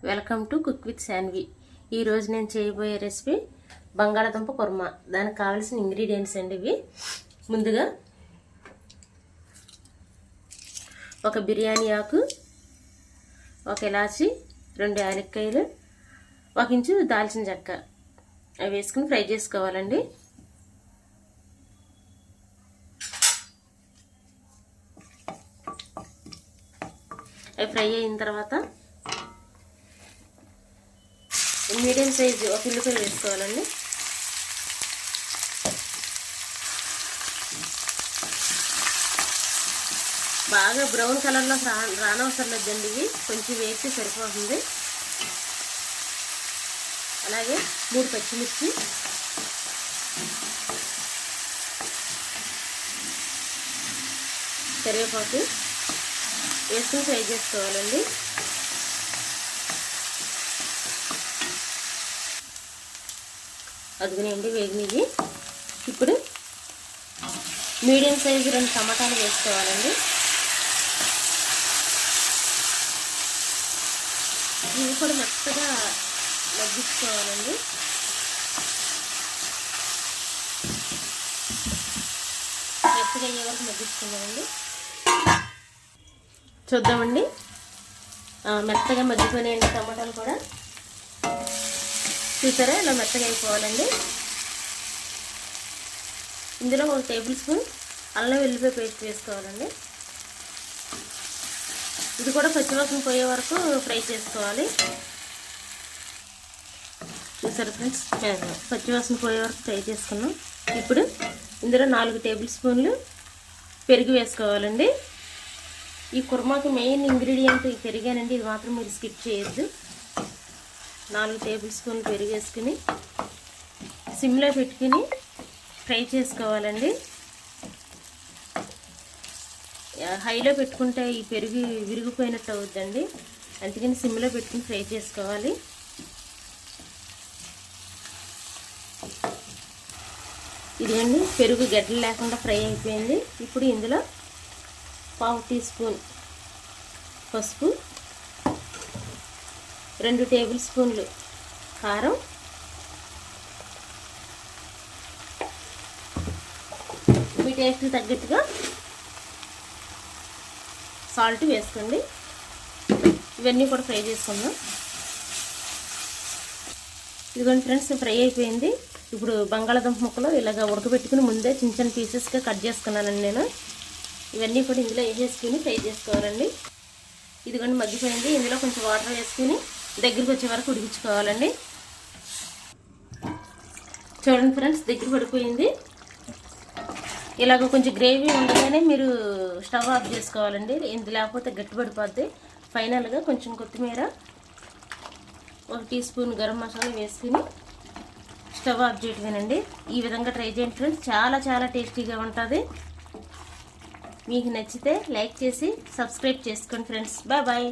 Welcome to cook with Shanvi. ఈరోజు నేను చేయబోయే రెసిపీ బంగాళాదుంప కుర్మా. దానికి కావాల్సిన ఇంగ్రీడియంట్స్ అండి ఇవి. ముందుగా ఒక బిర్యానీ ఆకు, ఒక ఇలాచి, 2 యాలక్కాయలు, 1 ఇంచు దాల్చిన చెక్క అవి వేసుకుని ఫ్రై చేసుకోవాలండి. అవి ఫ్రై అయిన తర్వాత మీడియం సైజు ఒక ఉల్లిపాయ వేసుకోవాలండి. బాగా బ్రౌన్ కలర్లో రానవసరం లేదండి, ఇవి కొంచెం వేస్తే సరిపోతుంది. అలాగే 3 పచ్చిమిర్చి, కరివేపాకు వేసుకుని ఫ్రై చేసుకోవాలండి. అదిగోనండి వేగినవి. ఇప్పుడు మీడియం సైజు 2 టమాటాలు వేసుకోవాలండి. ఇవి కూడా మెత్తగా మగ్గించుకోవాలండి. మెత్తగా అయ్యే వరకు మగ్గించుకుందామండి. చూద్దామండి. మెత్తగా మగ్గిపోయినాయండి టమాటాలు కూడా. చూసారా, ఇలా మెత్తగా అయిపోవాలండి. ఇందులో 1 టేబుల్ స్పూన్ అల్లం వెల్లుల్లిపాయ పేస్ట్ వేసుకోవాలండి. ఇది కూడా పచ్చివాసన పోయే వరకు ఫ్రై చేసుకోవాలి. చూసారా ఫ్రెండ్స్, పచ్చివాసన పోయే వరకు ఫ్రై చేసుకున్నాం. ఇప్పుడు ఇందులో 4 టేబుల్ స్పూన్లు పెరుగు వేసుకోవాలండి. ఈ కుర్మాకి మెయిన్ ఇంగ్రీడియంట్ పెరిగానండి, ఇది మాత్రం మీరు స్కిప్ చేయొద్దు. 4 టేబుల్ స్పూన్లు పెరుగు వేసుకుని సిమ్లో పెట్టుకుని ఫ్రై చేసుకోవాలండి. హైలో పెట్టుకుంటే ఈ పెరుగు విరిగిపోయినట్టు అవుతుందండి, అందుకని సిమ్లో పెట్టుకుని ఫ్రై చేసుకోవాలి. ఇదండి పెరుగు గడ్డలు లేకుండా ఫ్రై అయిపోయింది. ఇప్పుడు ఇందులో 1/2 టీ స్పూన్ పసుపు, 2 టేబుల్ స్పూన్లు కారం, మీ టేస్ట్ తగ్గట్టుగా సాల్ట్ వేసుకోండి. ఇవన్నీ కూడా ఫ్రై చేసుకుందాం. ఇదిగోండి ఫ్రెండ్స్, ఫ్రై అయిపోయింది. ఇప్పుడు బంగాళాదుంప ముక్కలు ఇలాగ ఉడకబెట్టుకుని ముందే చిన్న చిన్న పీసెస్గా కట్ చేసుకున్నానండి నేను. ఇవన్నీ కూడా ఇందులో వేసేసుకుని ఫ్రై చేసుకోవాలండి. ఇదిగోండి మగ్గిపోయింది. ఇందులో కొంచెం వాటర్ వేసుకుని దగ్గరికి వచ్చే వరకు ఉడికించుకోవాలండి. చూడండి ఫ్రెండ్స్, దగ్గర పడిపోయింది. ఇలాగ కొంచెం గ్రేవీ ఉండగానే మీరు స్టవ్ ఆఫ్ చేసుకోవాలండి, ఇది లేకపోతే గట్టి పడిపోద్ది. ఫైనల్గా కొంచెం కొత్తిమీర, 1 టీ స్పూన్ గరం మసాలా వేసుకుని స్టవ్ ఆఫ్ చేయటమేనండి. ఈ విధంగా ట్రై చేయండి ఫ్రెండ్స్, చాలా చాలా టేస్టీగా ఉంటుంది. మీకు నచ్చితే లైక్ చేసి సబ్స్క్రైబ్ చేసుకోండి ఫ్రెండ్స్. Bye bye.